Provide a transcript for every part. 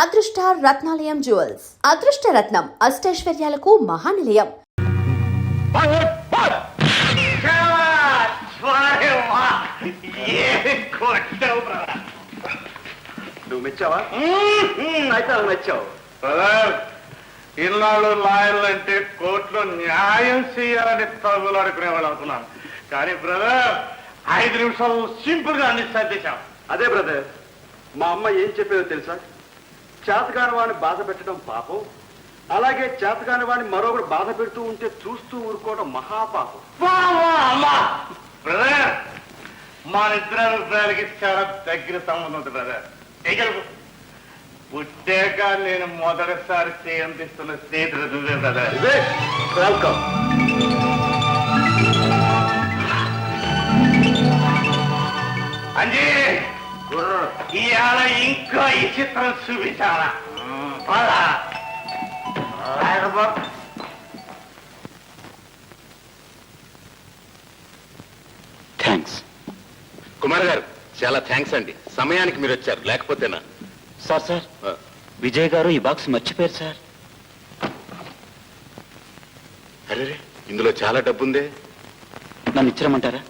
అదృష్ట రత్నాలయం జ్యువెల్స్ అదృష్ట రత్నం అష్టైశ్వర్యాలకు మహానిలయం. నువ్వు మెచ్చావా? అయితే అలా మెచ్చావు. ఇన్నాళ్ళు లాయర్లు అంటే కోర్టులో న్యాయం చేయాలని తగులు అనుకునేవాళ్ళు అనుకున్నాను. కానీ బ్రదర్ 5 నిమిషాలు సింపుల్ గా అన్ని సర్దేశాం. అదే బ్రదర్, మా అమ్మ ఏం చెప్పేదో తెలుసా? చేతకాని వాడిని బాధ పెట్టడం పాపం, అలాగే చేతకాని వాడిని మరొకరు బాధ పెడుతూ ఉంటే చూస్తూ ఊరుకోవడం మహాపాపం. బ్రదర్, మా నిద్ర అభిప్రాయాలకి చాలా దగ్గర సంబంధం ఉంది బ్రదర్. పుట్టాక నేను మొదటిసారి చేయందిస్తున్న స్నేహితుడు నువ్వే బ్రదర్. వెల్కమ్. అంజీ, ఇవాళ ఇంకా ఈ చిత్రం చూపించాలా? థ్యాంక్స్ కుమార్ గారు, చాలా థ్యాంక్స్ అండి. సమయానికి మీరు వచ్చారు, లేకపోతేనా? సార్ విజయ్ గారు ఈ బాక్స్ మర్చిపోయారు సార్. అరే, ఇందులో చాలా డబ్బుందే. నన్ను ఇచ్చిరమంటారా?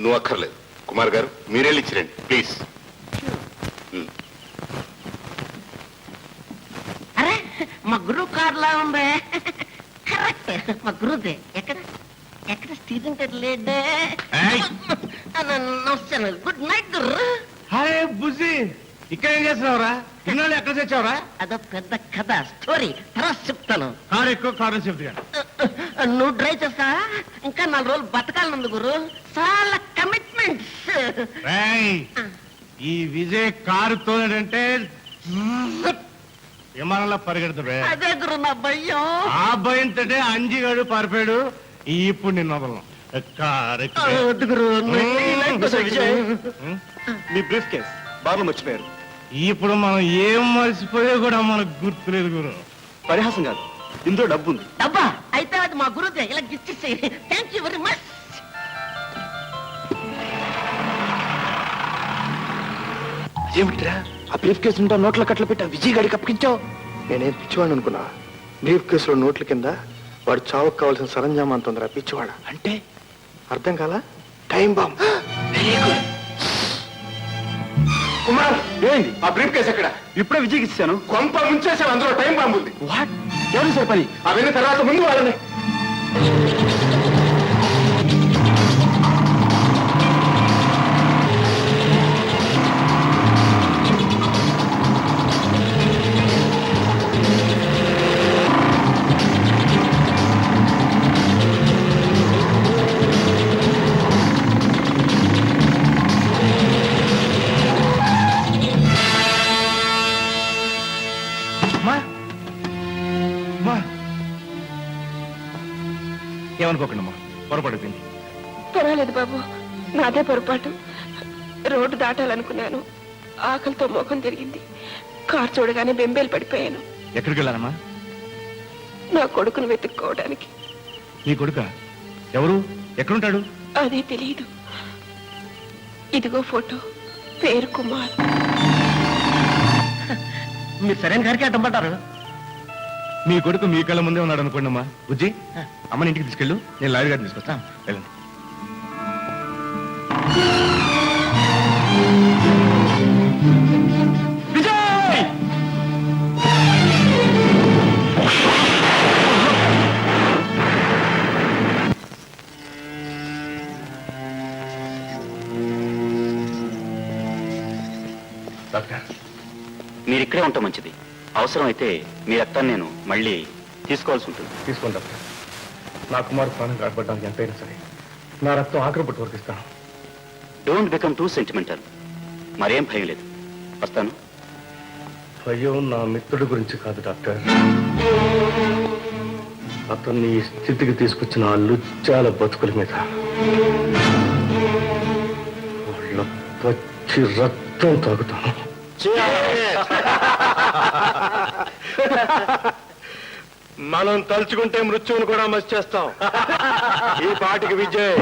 నువ్వు అక్కర్లేదు. కుమార్ గారు, మీరే ఇచ్చిరండి ప్లీజ్. అరే, మా గురువు కార్లా ఉంది. కరెక్ట్, మా గురువుదే. ఎక్కడ ఎక్కడ స్టీజన్ లేడే. నమస్తే, గుడ్ నైట్ గురు. హాయ్ బుజ్జి, ఇక్కడ ఏం చేస్తున్నావురా? ఇన్నాళ్ళు ఎక్కడ తెచ్చావురా? అదో పెద్ద కథ, స్టోరీ తర్వాత చెప్తాను. కారు ఎక్కువ కారు చెప్తా. నువ్వు డ్రైవ్ చేస్తా? ఇంకా 4 రోజులు బతకాలనుంది గురు, చాలా కమిట్మెంట్స్. ఈ విజయ్ కారు తోలంటే విమానంలో పరిగెడుతుడే. అదే గురు నా భయం. ఆ భయంతో అంజిగాడు పారిపోయాడు. ఇప్పుడు నిన్న వదలను. వద్దు గురు. విజయ్, మీ బ్రీఫ్ కేస్ బాగా మర్చిపోయారు. ఇప్పుడు మనం ఏం మర్చిపోయా కూడా మనకు గుర్తులేదు గురు. పరిహాసం కాదు, ఇందులో డబ్బు ఉంది. డబ్బా అయితే అది మా గురువుదే. ఇలా గిచ్చేసేయి. Thank you very much. ఏమిట్రా ఆ బ్రీఫ్ కేసు ఉంటా నోట్ల కట్ల పెట్టా విజయ్ గారికి అప్పగించావు? నేనేం పిచ్చివాడు అనుకున్నా? బ్రీఫ్ కేసులో నోట్ల కింద వాడు చావుకు కావాల్సిన సరంజామా అంటుందిరా పిచ్చివాడ. అంటే అర్థం కాలా? Time bomb. కుమార్, ఏంటి ఆ బ్రీఫ్ కేసు ఎక్కడ? ఇప్పుడే విజయ్కి ఇచ్చాను. కొంత ముంచేసావు, అందులో టైం బాంబు ఉంది. వాట్? ఎవరు సార్ పని? అవన్నీ తర్వాత, ముందు వాళ్ళని. ఏమనుకోకండమ్మా, పొరపడుతుంది. పర్వాలేదు బాబు, నాదే పొరపాటు. రోడ్డు దాటాలనుకున్నాను, ఆకలితో ముఖం తిరిగింది. కారు చూడగానే బెంబేలు పడిపోయాను. ఎక్కడికి వెళ్ళానమ్మా? నా కొడుకును వెతుక్కోవడానికి. నీ కొడుక? ఎవరు? ఎక్కడుంటాడు? అదే తెలియదు. ఇదిగో ఫోటో, పేరు కుమార్. మీరు సరైన గారికి అడ్డం పడ్డారు. మీ కొడుకు మీ కళ్ళ ముందే ఉన్నాడు అనుకోండి అమ్మా. బుజ్జి, అమ్మని ఇంటికి తీసుకెళ్ళు, నేను లాయర్ గారిని తీసుకొస్తా. వెళ్ళండి. డాక్టర్, మీరు ఇక్కడే ఉంటాం మంచిది. అవసరమైతే మీ రక్తాన్ని నేను మళ్ళీ తీసుకోవాల్సి ఉంటుంది. తీసుకోండి డాక్టర్. నా కుమారు ప్రాణం కాపాడడానికి ఎంతైనా సరే నా రక్తం ఆఖరి పట్టు వరకు ఇస్తాను. Don't become two sentimental. మరేం భయం లేదు, వస్తాను. భయం నా మిత్రుడి గురించి కాదు డాక్టర్, అతన్ని ఈ స్థితికి తీసుకొచ్చిన ఆ లుచ్చాల బతుకుల మీద. వాళ్ళ పచ్చి రక్తం తాగుతాను. మనం తలుచుకుంటే మృత్యువును కూడా మసి చేస్తాం. ఈ పాటికి విజయ్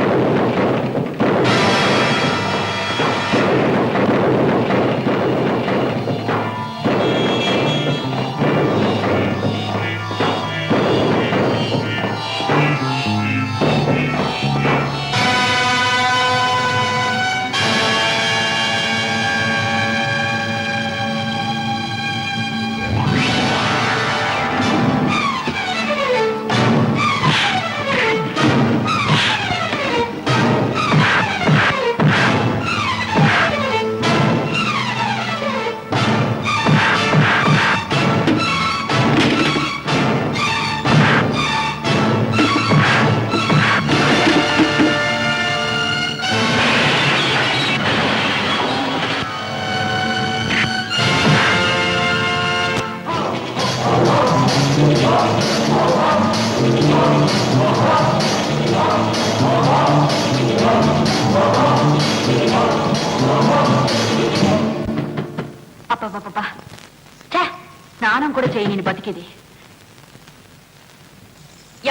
స్నానం కూడా చేయి నేను బతికిది.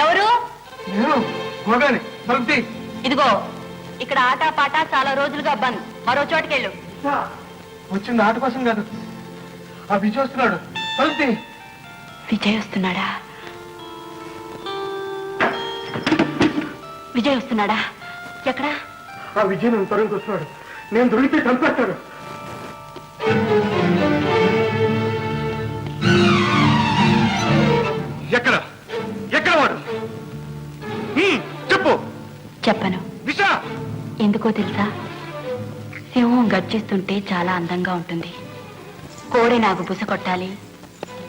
ఎవరు? ఇదిగో ఇక్కడ ఆట పాట చాలా రోజులుగా బంద్. మరో చోటుకెళ్ళు. వచ్చింది ఆట కోసం కాదు, ఆ విజయ్ వస్తున్నాడు. విజయ్ వస్తున్నాడా? విజయ్ వస్తున్నాడా? ఎక్కడా? ఆ విజయ్ నన్ను తరుణ్ వస్తున్నాడు. నేను దొరికితే చంపేస్తాడు. ఎక్కడ ఎక్కడ వాడు? చెప్పు. చెప్పను. విషా ఎందుకో తెలుసా? సింహం గర్జిస్తుంటే చాలా అందంగా ఉంటుంది. కోడె నాకు బుస కొట్టాలి,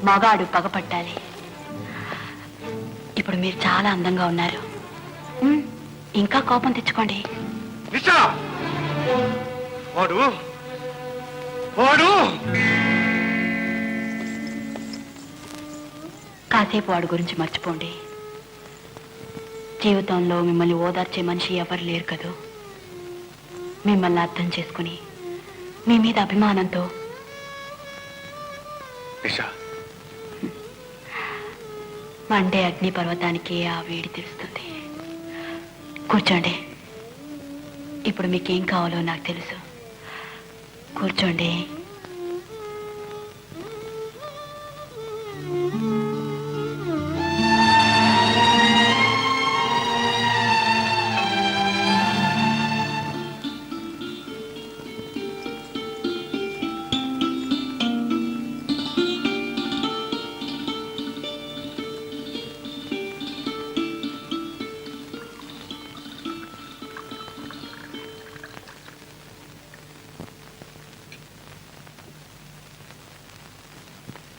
మగాడు పగపట్టాలి. ఇప్పుడు మీరు చాలా అందంగా ఉన్నారు. ఇంకా కోపం తెచ్చుకోండి. విషా వాడు వాడు కాసేపు వాడి గురించి మర్చిపోండి. జీవితంలో మిమ్మల్ని ఓదార్చే మనిషి ఎవరు లేరు కదూ. మిమ్మల్ని అర్థం చేసుకుని మీ మీద అభిమానంతో విషా మండే అగ్ని పర్వతానికి ఆ వేడి తెలుస్తుంది. కూర్చోండి. ఇప్పుడు మీకేం కావాలో నాకు తెలుసు. కూర్చోండి.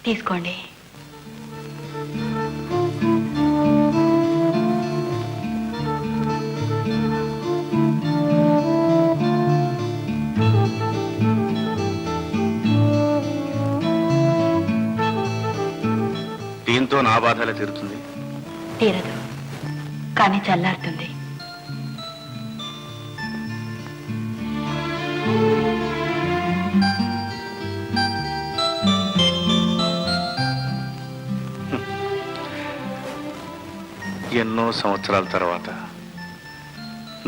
తీసుకోండి. దీంతో నా బాధ ఎలా తీరుతుంది? తీరదు, కానీ చల్లారుతుంది. ఎన్నో సంవత్సరాల తర్వాత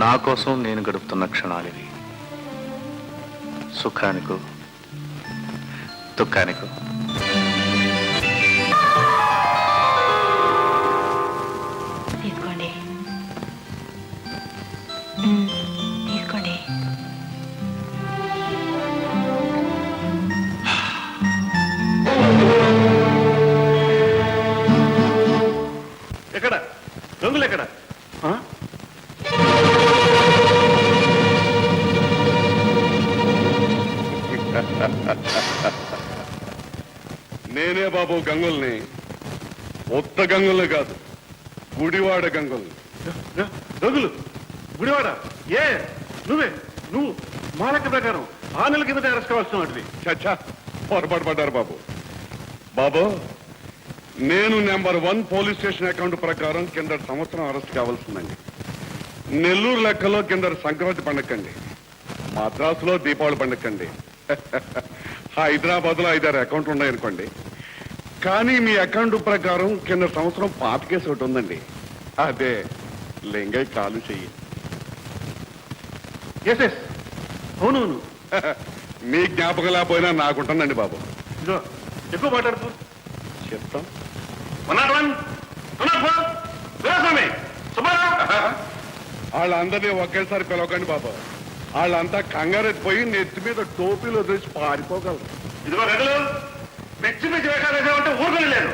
నా కోసం నేను గడుపుతున్న క్షణాలివి. సుఖానికో దుఃఖానికో తీసుకోండి. తీసుకోండి. ఎక్కడ దొంగలు ఎక్కడ? నేనే బాబు గంగుల్ని. ఉత్త గంగుల్ని కాదు, గుడివాడ గంగుల్ని. దొంగలు గుడివాడ? ఏ నువ్వు మా లెక్క ప్రకారం 6 నెలల కిందట అరెస్ట్ కావాల్సిన వాటివి. చచ్చా, పొరపాటు పడ్డారు బాబు. బాబు, నేను నెంబర్ 1 పోలీస్ స్టేషన్ అకౌంట్ ప్రకారం కింద సంవత్సరం అరెస్ట్ కావాల్సిందండి. నెల్లూరు లెక్కలో కింద సంక్రాంతి పండక్కండి, మద్రాసులో దీపావళి పండక్కండి, హైదరాబాద్ లో 5-6 అకౌంట్లు ఉన్నాయనుకోండి. కానీ మీ అకౌంట్ ప్రకారం కింద సంవత్సరం పాత కేసు ఒకటి ఉందండి. అదే లింగయ్య కాలు చెయ్యి. ఎస్ అవునవును. మీ జ్ఞాపకం లేకపోయినా నాకుంటుందండి బాబు. ఇదో ఎక్కువ మాట్లాడుతూ చెప్తాం. వాళ్ళందరినీ ఒకేసారి పిలవకండి బాబు. వాళ్ళంతా కంగారెత్తిపోయి నెత్తి మీద టోపీలో తెచ్చి పారిపోగలరు. ఇదిగో గదులు పిచ్చి పిచ్చి వేసాలంటే ఊరుకొని లేదు.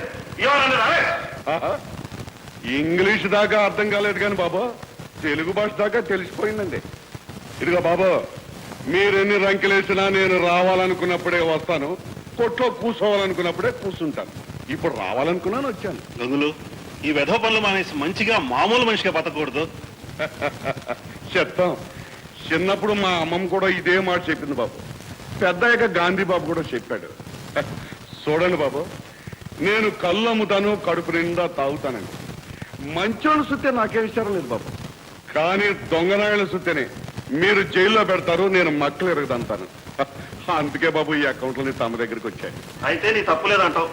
ఇంగ్లీష్ దాకా అర్థం కాలేదు కానీ బాబు, తెలుగు భాష దాకా తెలిసిపోయిందండి. ఇదిగో బాబు, మీరెన్ని రంకెలేసినా నేను రావాలనుకున్నప్పుడే వస్తాను, కొట్లో కూర్చోవాలనుకున్నప్పుడే కూర్చుంటాను. ఇప్పుడు రావాలనుకున్నాను, వచ్చాను. గంగులు, ఈ వెధవ పనులు మానేసి మంచిగా మామూలు మనిషిగా బతకూడదు. చెప్తాం. చిన్నప్పుడు మా అమ్మమ్మ కూడా ఇదే మాట చెప్పింది బాబు. పెద్దయ్యాక గాంధీ బాబు కూడా చెప్పాడు. చూడండి బాబు, నేను కళ్ళు అమ్ముతాను, కడుపు నిండా తాగుతానండి. మంచోళ్ళు సుత్తే నాకే విచారం లేదు బాబు. కానీ దొంగనాయల సుత్తేనే మీరు జైల్లో పెడతారు, నేను మక్కలు ఎరగదంటాను. అందుకే బాబు ఈ అకౌంట్లని తమ దగ్గరికి వచ్చాయి. అయితే నీ తప్పులేదంటావు.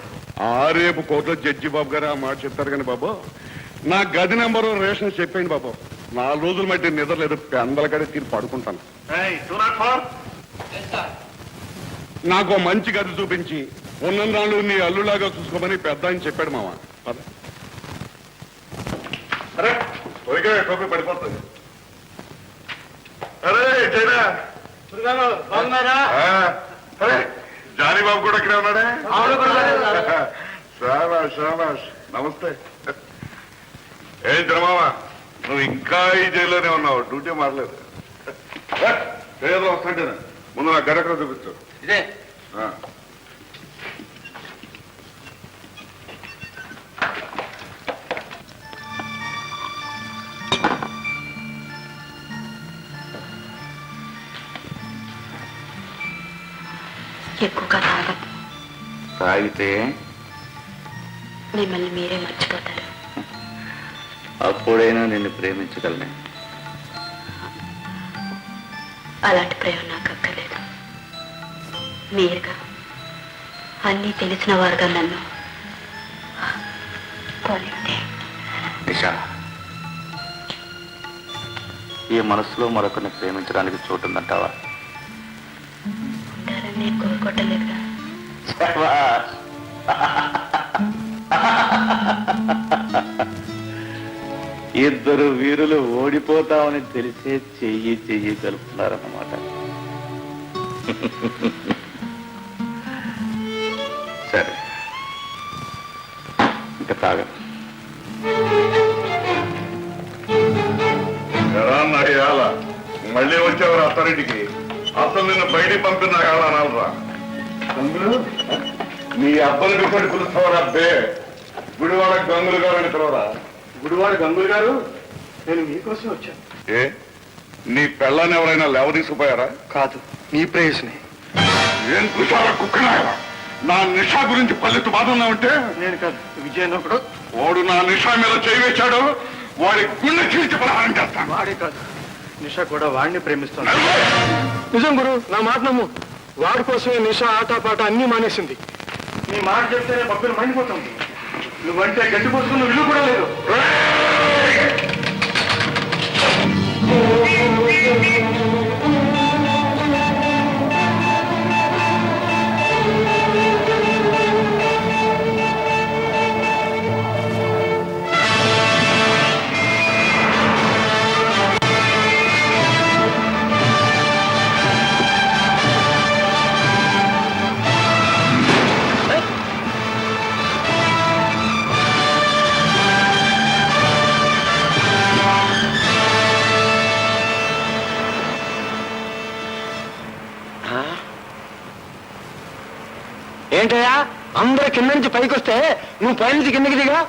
రేపు కోర్టులో జడ్జి బాబు గారు ఆ మాట చెప్తారు కానీ బాబు, నా గది నెంబరు రేషన్ చెప్పండి బాబు. 4 రోజులు మట్టి నిద్ర లేదు, పెందల కడే తీరు పడుకుంటాను. నాకు ఓ మంచి గది చూపించి ఉన్ననాళ్ళు నీ అల్లులాగా చూసుకోమని పెద్ద అని చెప్పాడు మామ. అరే టోపీ పడిపోతుంది. అరే చైనా అరే జానీ బాబు కూడా ఇక్కడే ఉన్నాడే. శాబాష్ శాబాష్, నమస్తే. ఏం తినమావా, నువ్వు ఇంకా ఈ జైల్లోనే ఉన్నావు, డ్యూటీ మారలేదు. ఏదో వస్తుంటే ముందు నా గడకడ చూపించు. ఇదే ఎక్కువగా తాగదు. తాగితే మిమ్మల్ని మీరే మర్చిపోతారు. అప్పుడైనా నిన్ను ప్రేమించగలను. అలాంటి ప్రేమ నాకు అక్కర్లేదు. మీరుగా అన్నీ తెలిసిన వారుగా నన్ను పోనివ్వండి. నిషా, ఈ మనసులో మరొకరిని ప్రేమించడానికి చోటుందంటావా? ఉంటారని నేను కోరుకోవట్లేదుగా. ఇద్దరు వీరులు ఓడిపోతామని తెలిసే చెయ్యి చెయ్యి కలుపుతున్నారన్నమాట. సరే, ఇంకా తాగను. మళ్ళీ వచ్చేవారు అత్తారింటికి. అసలు నిన్ను బయటికి పంపిన అనాలరా. నీ అబ్బాయిని పిలుచుకొని పిలుస్తావరా అబ్బే. గుడివాడ గంగులు గారు అని పిలవరా. గుడివాడ గంగులు గారు, నేను మీకోసం వచ్చాను. ఏ నీ పెళ్ళాన్ని ఎవరైనా లేవ తీసుకుపోయారా? కాదు, మీ ప్రేయస్ని. ఏం చూసారా కుక్కనాయరా? నా నిషా గురించి పల్లెత్తు బాధన్నా ఉంటే. నేను కాదు, విజయన్ ఒకడు. వాడు నా నిషా మీద చేయి వేశాడు, వాడి గుండె చీల్చి ప్రహారం చేస్తాను. వాడే కాదు, నిషా కూడా వాడిని ప్రేమిస్తాను. నిజం గురు, నా మాట నమ్ము. వాడి కోసమే నిషా ఆటపాట అన్నీ మానేసింది. నీ మాట చెప్తేనే పక్కన మండిపోతుంది. నువ్వంటే గడ్డి పోసుకున్న విలువ కూడా లేదు. ఏంటయ్యా, అందరూ కింద నుంచి పైకి వస్తే నువ్వు పైనుంచి కిందకి దిగా?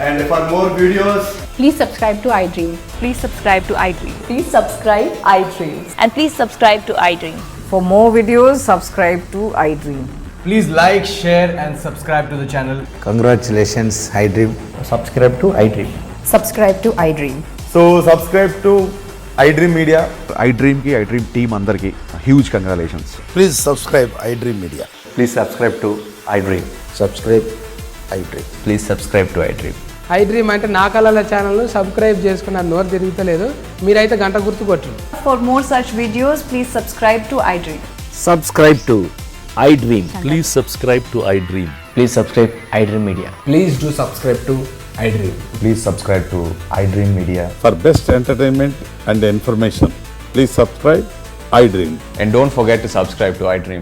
And for more videos, Please subscribe to iDream. Please subscribe to iDream. Please subscribe iDreams. And please subscribe to iDream. For more videos, subscribe to iDream. please like, share and subscribe to the channel. Congratulations, iDream. Subscribe to iDream. Subscribe to iDream. So subscribe to iDream Media. iDream ki iDream team andarki huge congratulations. Please subscribe iDream Media. Please subscribe to iDream. Subscribe iDream. Please subscribe to iDream. iDream అంటే నా కళల channel subscribe చేసుకున్న నోరు తిరుగుతలేదు. మీరైతే గంట గుర్తు కొట్టండి. For more such videos, please subscribe to iDream. Subscribe to iDream. Please subscribe to iDream. Please subscribe iDream Media. Please do subscribe to iDream. Please subscribe to iDream Media. For best entertainment and information, please subscribe iDream. And don't forget to subscribe to iDream.